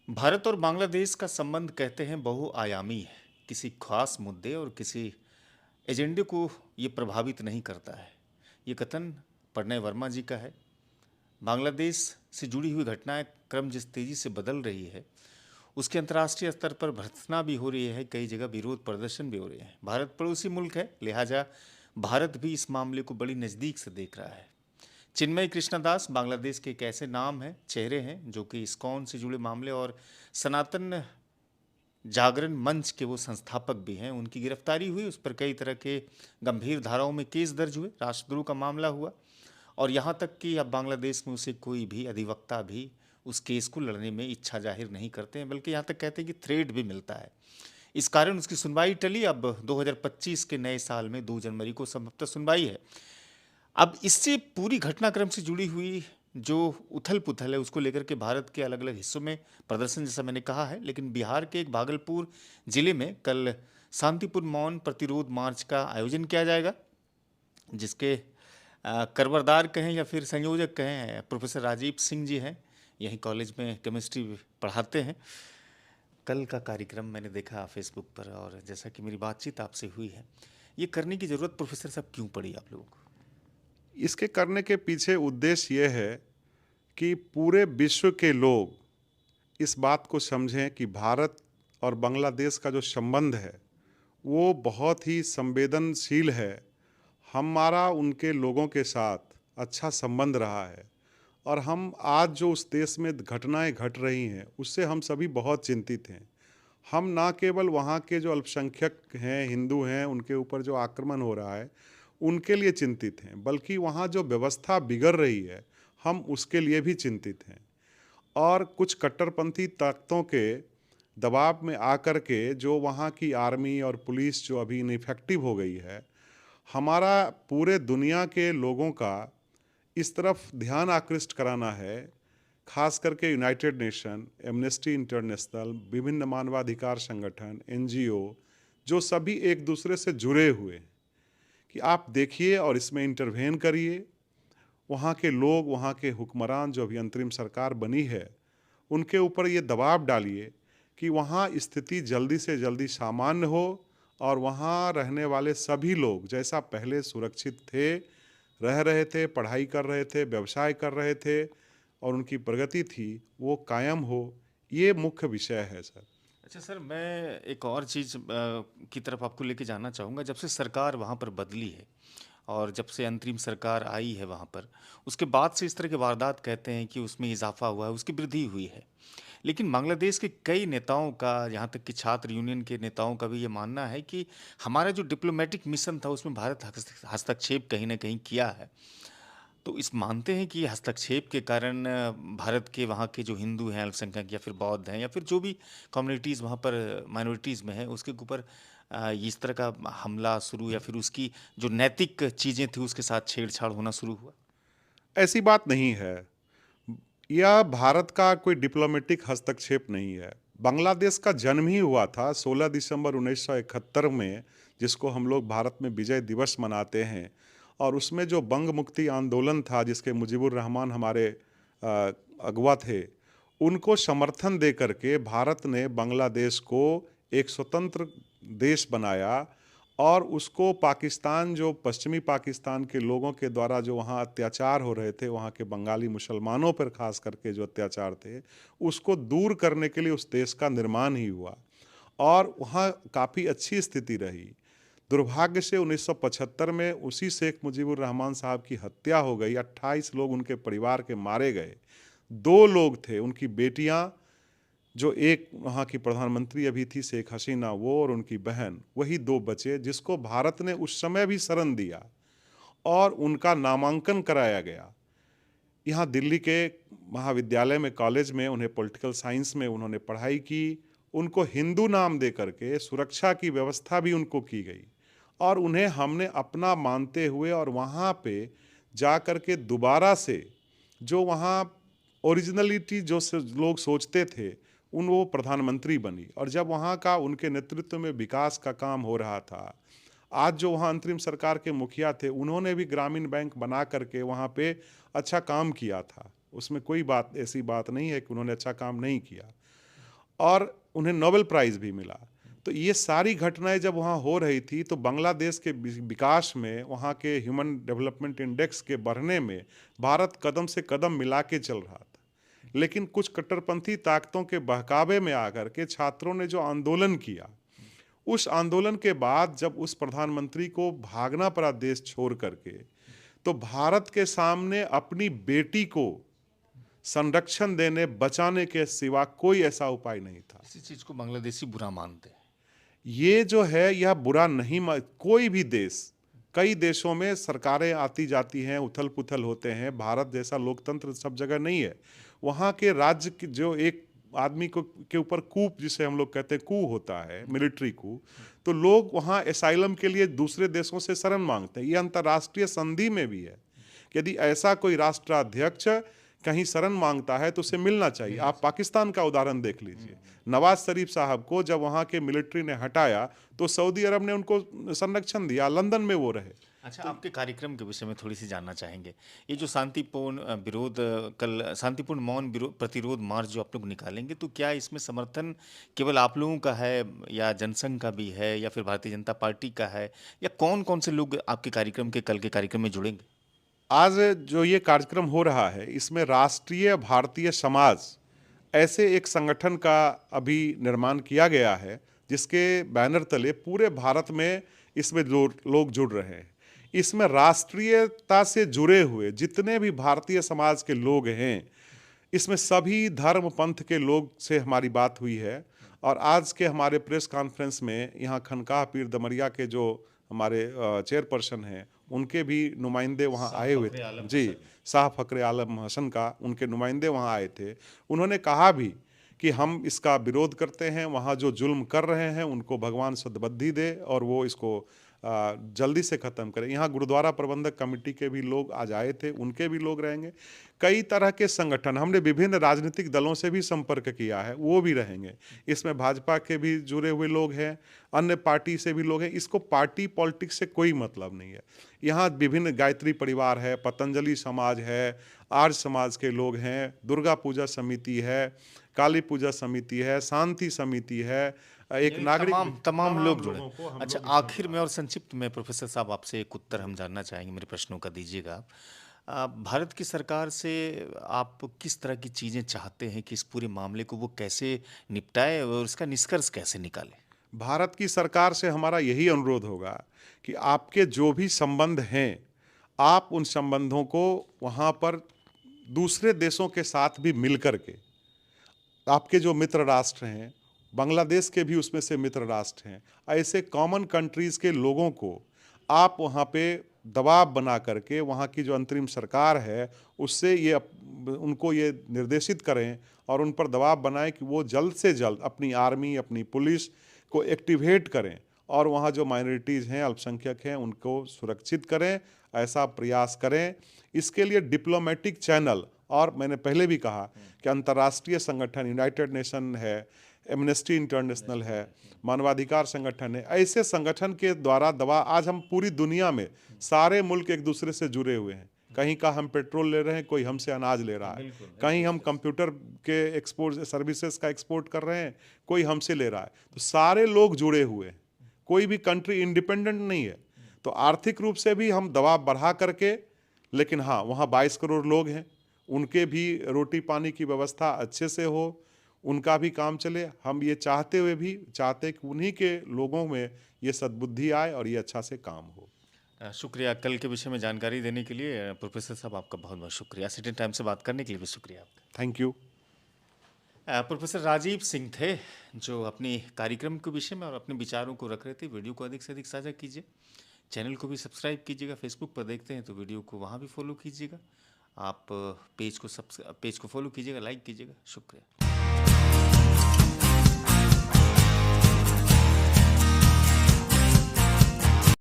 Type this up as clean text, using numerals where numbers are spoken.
भारत और बांग्लादेश का संबंध कहते हैं बहुआयामी है। किसी खास मुद्दे और किसी एजेंडे को ये प्रभावित नहीं करता है। ये कथन प्रणय वर्मा जी का है। बांग्लादेश से जुड़ी हुई घटनाएं क्रम जिस तेजी से बदल रही है, उसके अंतर्राष्ट्रीय स्तर पर भर्त्सना भी हो रही है। कई जगह विरोध प्रदर्शन भी हो रहे हैं। भारत पड़ोसी मुल्क है, लिहाजा भारत भी इस मामले को बड़ी नज़दीक से देख रहा है। चिन्मय कृष्णदास बांग्लादेश के एक ऐसे नाम हैं, चेहरे हैं, जो कि इस्कॉन से जुड़े मामले और सनातन जागरण मंच के वो संस्थापक भी हैं। उनकी गिरफ्तारी हुई, उस पर कई तरह के गंभीर धाराओं में केस दर्ज हुए, राष्ट्रद्रोह का मामला हुआ और यहाँ तक कि अब बांग्लादेश में उसे कोई भी अधिवक्ता भी उस केस को लड़ने में इच्छा जाहिर नहीं करते हैं, बल्कि यहाँ तक कहते हैं कि थ्रेड भी मिलता है। इस कारण उसकी सुनवाई टली। अब 2025 के नए साल में 2 जनवरी को संभवतः सुनवाई है। अब इससे पूरी घटनाक्रम से जुड़ी हुई जो उथल पुथल है, उसको लेकर के भारत के अलग अलग हिस्सों में प्रदर्शन, जैसा मैंने कहा है, लेकिन बिहार के एक भागलपुर जिले में कल शांतिपूर्ण मौन प्रतिरोध मार्च का आयोजन किया जाएगा, जिसके करवरदार कहें या फिर संयोजक कहें, प्रोफेसर राजीव सिंह जी हैं। यहीं कॉलेज में केमिस्ट्री पढ़ाते हैं। कल का कार्यक्रम मैंने देखा फेसबुक पर, और जैसा कि मेरी बातचीत आपसे हुई है, ये करने की ज़रूरत प्रोफेसर साहब क्यों पड़ी आप लोगों को? इसके करने के पीछे उद्देश्य ये है कि पूरे विश्व के लोग इस बात को समझें कि भारत और बांग्लादेश का जो संबंध है वो बहुत ही संवेदनशील है। हमारा उनके लोगों के साथ अच्छा संबंध रहा है और हम आज जो उस देश में घटनाएं घट रही हैं उससे हम सभी बहुत चिंतित हैं। हम ना केवल वहाँ के जो अल्पसंख्यक हैं, हिंदू हैं, उनके ऊपर जो आक्रमण हो रहा है उनके लिए चिंतित हैं, बल्कि वहाँ जो व्यवस्था बिगड़ रही है हम उसके लिए भी चिंतित हैं। और कुछ कट्टरपंथी ताकतों के दबाव में आकर के जो वहाँ की आर्मी और पुलिस जो अभी इनइफेक्टिव हो गई है, हमारा पूरे दुनिया के लोगों का इस तरफ ध्यान आकृष्ट कराना है। खास करके यूनाइटेड नेशन, एमनेस्टी इंटरनेशनल, विभिन्न मानवाधिकार संगठन, एनजीओ, जो सभी एक दूसरे से जुड़े हुए हैं कि आप देखिए और इसमें इंटरवेन करिए। वहाँ के लोग, वहाँ के हुक्मरान जो अभी अंतरिम सरकार बनी है, उनके ऊपर ये दबाव डालिए कि वहाँ स्थिति जल्दी से जल्दी सामान्य हो और वहाँ रहने वाले सभी लोग जैसा पहले सुरक्षित थे, रह रहे थे, पढ़ाई कर रहे थे, व्यवसाय कर रहे थे और उनकी प्रगति थी, वो कायम हो। ये मुख्य विषय है सर। अच्छा सर, मैं एक और चीज़ की तरफ आपको लेके जाना चाहूँगा। जब से सरकार वहाँ पर बदली है और जब से अंतरिम सरकार आई है वहाँ पर, उसके बाद से इस तरह के वारदात कहते हैं कि उसमें इजाफा हुआ है, उसकी वृद्धि हुई है। लेकिन बांग्लादेश के कई नेताओं का, यहाँ तक कि छात्र यूनियन के नेताओं का भी ये मानना है कि हमारा जो डिप्लोमेटिक मिशन था उसमें भारत हस्तक्षेप कहीं ना कहीं किया है। तो इस मानते हैं कि हस्तक्षेप के कारण भारत के वहाँ के जो हिंदू हैं, अल्पसंख्यक या फिर बौद्ध हैं या फिर जो भी कम्युनिटीज़ वहाँ पर माइनॉरिटीज़ में हैं, उसके ऊपर इस तरह का हमला शुरू या फिर उसकी जो नैतिक चीज़ें थी उसके साथ छेड़छाड़ होना शुरू हुआ? ऐसी बात नहीं है। यह भारत का कोई डिप्लोमेटिक हस्तक्षेप नहीं है। बांग्लादेश का जन्म ही हुआ था 16 दिसंबर 1971 में, जिसको हम लोग भारत में विजय दिवस मनाते हैं। और उसमें जो बंग मुक्ति आंदोलन था, जिसके मुजीबुर रहमान हमारे अगवा थे, उनको समर्थन दे करके भारत ने बांग्लादेश को एक स्वतंत्र देश बनाया। और उसको पाकिस्तान, जो पश्चिमी पाकिस्तान के लोगों के द्वारा जो वहाँ अत्याचार हो रहे थे, वहाँ के बंगाली मुसलमानों पर खास करके जो अत्याचार थे, उसको दूर करने के लिए उस देश का निर्माण ही हुआ और वहाँ काफ़ी अच्छी स्थिति रही। दुर्भाग्य से 1975 में उसी शेख मुजीबुर रहमान साहब की हत्या हो गई। 28 लोग उनके परिवार के मारे गए। 2 लोग थे, उनकी बेटियां, जो एक वहाँ की प्रधानमंत्री अभी थी शेख हसीना, वो और उनकी बहन, वही 2 बचे जिसको भारत ने उस समय भी शरण दिया और उनका नामांकन कराया गया। यहाँ दिल्ली के महाविद्यालय में, कॉलेज में उन्हें पॉलिटिकल साइंस में उन्होंने पढ़ाई की। उनको हिंदू नाम दे करके सुरक्षा की व्यवस्था भी उनको की गई और उन्हें हमने अपना मानते हुए और वहाँ पे जा कर के दोबारा से जो वहाँ ओरिजिनलिटी जो लोग सोचते थे, वो प्रधानमंत्री बनी। और जब वहाँ का उनके नेतृत्व में विकास का काम हो रहा था, आज जो वहाँ अंतरिम सरकार के मुखिया थे, उन्होंने भी ग्रामीण बैंक बना करके वहाँ पे अच्छा काम किया था। उसमें कोई बात, ऐसी बात नहीं है कि उन्होंने अच्छा काम नहीं किया। और उन्हें नोबेल प्राइज़ भी मिला। तो ये सारी घटनाएं जब वहाँ हो रही थी तो बांग्लादेश के विकास में, वहाँ के ह्यूमन डेवलपमेंट इंडेक्स के बढ़ने में भारत कदम से कदम मिला के चल रहा था। लेकिन कुछ कट्टरपंथी ताकतों के बहकावे में आकर के छात्रों ने जो आंदोलन किया, उस आंदोलन के बाद जब उस प्रधानमंत्री को भागना पड़ा देश छोड़ करके, तो भारत के सामने अपनी बेटी को संरक्षण देने, बचाने के सिवा कोई ऐसा उपाय नहीं था। इसी चीज़ को बांग्लादेशी बुरा मानते हैं। ये जो है यह बुरा नहीं कोई भी देश, कई देशों में सरकारें आती जाती हैं, उथल पुथल होते हैं। भारत जैसा लोकतंत्र सब जगह नहीं है। वहाँ के राज्य की जो एक आदमी को के ऊपर कूप, जिसे हम लोग कहते हैं कू होता है, मिलिट्री कू, तो लोग वहाँ एसाइलम के लिए दूसरे देशों से शरण मांगते हैं। ये अंतर्राष्ट्रीय संधि में भी है। यदि ऐसा कोई राष्ट्राध्यक्ष कहीं शरण मांगता है तो उसे मिलना चाहिए। आप पाकिस्तान का उदाहरण देख लीजिए। नवाज शरीफ साहब को जब वहाँ के मिलिट्री ने हटाया तो सऊदी अरब ने उनको संरक्षण दिया, लंदन में वो रहे। अच्छा, आपके कार्यक्रम के विषय में थोड़ी सी जानना चाहेंगे। ये जो शांतिपूर्ण विरोध, कल शांतिपूर्ण मौन प्रतिरोध मार्च जो आप लोग निकालेंगे, तो क्या इसमें समर्थन केवल आप लोगों का है या जनसंघ का भी है या फिर भारतीय जनता पार्टी का है, या कौन कौन से लोग आपके कार्यक्रम के कल के कार्यक्रम में जुड़ेंगे? आज जो ये कार्यक्रम हो रहा है, इसमें राष्ट्रीय भारतीय समाज ऐसे एक संगठन का अभी निर्माण किया गया है, जिसके बैनर तले पूरे भारत में इसमें लोग जुड़ रहे हैं। इसमें राष्ट्रीयता से जुड़े हुए जितने भी भारतीय समाज के लोग हैं, इसमें सभी धर्म पंथ के लोग से हमारी बात हुई है। और आज के हमारे प्रेस कॉन्फ्रेंस में यहाँ खनकाह पीर दमरिया के जो हमारे चेयरपर्सन हैं, उनके भी नुमाइंदे वहाँ आए हुए थे। जी, शाह फखरे आलम हसन का उनके नुमाइंदे वहाँ आए थे। उन्होंने कहा भी कि हम इसका विरोध करते हैं, वहाँ जो जुल्म कर रहे हैं उनको भगवान सद्बुद्धि दे और वो इसको जल्दी से ख़त्म करें। यहाँ गुरुद्वारा प्रबंधक कमेटी के भी लोग आज आए थे, उनके भी लोग रहेंगे। कई तरह के संगठन, हमने विभिन्न राजनीतिक दलों से भी संपर्क किया है, वो भी रहेंगे। इसमें भाजपा के भी जुड़े हुए लोग हैं, अन्य पार्टी से भी लोग हैं। इसको पार्टी पॉलिटिक्स से कोई मतलब नहीं है। यहाँ विभिन्न गायत्री परिवार है, पतंजलि समाज है, आर्य समाज के लोग हैं, दुर्गा पूजा समिति है, काली पूजा समिति है, शांति समिति है, एक नागरिक, तमाम लोग जुड़े। अच्छा, आखिर में और संक्षिप्त में प्रोफेसर साहब आपसे एक उत्तर हम जानना चाहेंगे, मेरे प्रश्नों का दीजिएगा। भारत की सरकार से आप किस तरह की चीज़ें चाहते हैं कि इस पूरे मामले को वो कैसे निपटाए और इसका निष्कर्ष कैसे निकाले? भारत की सरकार से हमारा यही अनुरोध होगा कि आपके जो भी संबंध हैं, आप उन संबंधों को वहाँ पर दूसरे देशों के साथ भी मिल कर के, आपके जो मित्र राष्ट्र हैं, बांग्लादेश के भी उसमें से मित्र राष्ट्र हैं, ऐसे कॉमन कंट्रीज़ के लोगों को आप वहाँ पे दबाव बना करके वहाँ की जो अंतरिम सरकार है उससे ये उनको ये निर्देशित करें और उन पर दबाव बनाएं कि वो जल्द से जल्द अपनी आर्मी, अपनी पुलिस को एक्टिवेट करें और वहाँ जो माइनॉरिटीज़ हैं, अल्पसंख्यक हैं, उनको सुरक्षित करें। ऐसा प्रयास करें। इसके लिए डिप्लोमेटिक चैनल, और मैंने पहले भी कहा कि अंतर्राष्ट्रीय संगठन, यूनाइटेड नेशन है, एमनेस्टी इंटरनेशनल है, मानवाधिकार संगठन है, ऐसे संगठन के द्वारा दवा, आज हम पूरी दुनिया में सारे मुल्क एक दूसरे से जुड़े हुए हैं। कहीं का हम पेट्रोल ले रहे हैं, कोई हमसे अनाज ले रहा है, कहीं हम कंप्यूटर के एक्सपोर्ट सर्विसेज का एक्सपोर्ट कर रहे हैं, कोई हमसे ले रहा है। तो सारे लोग जुड़े हुए हैं, कोई भी कंट्री इंडिपेंडेंट नहीं है। तो आर्थिक रूप से भी हम दबाव बढ़ा करके, लेकिन हाँ, वहाँ 22 करोड़ लोग हैं, उनके भी रोटी पानी की व्यवस्था अच्छे से हो, उनका भी काम चले। हम ये चाहते हुए भी चाहते कि उन्हीं के लोगों में ये सद्बुद्धि आए और ये अच्छा से काम हो। शुक्रिया। कल के विषय में जानकारी देने के लिए प्रोफेसर साहब आपका बहुत बहुत शुक्रिया। सिटी टाइम से बात करने के लिए भी शुक्रिया आपका। Thank you. Professor Rajeev Singh थे, जो अपनी कार्यक्रम के विषय में और अपने विचारों को रख रहे थे। वीडियो को अधिक से अधिक साझा कीजिए, चैनल को भी सब्सक्राइब कीजिएगा। फेसबुक पर देखते हैं तो वीडियो को वहाँ भी फॉलो कीजिएगा। आप पेज को फॉलो कीजिएगा, लाइक कीजिएगा। शुक्रिया।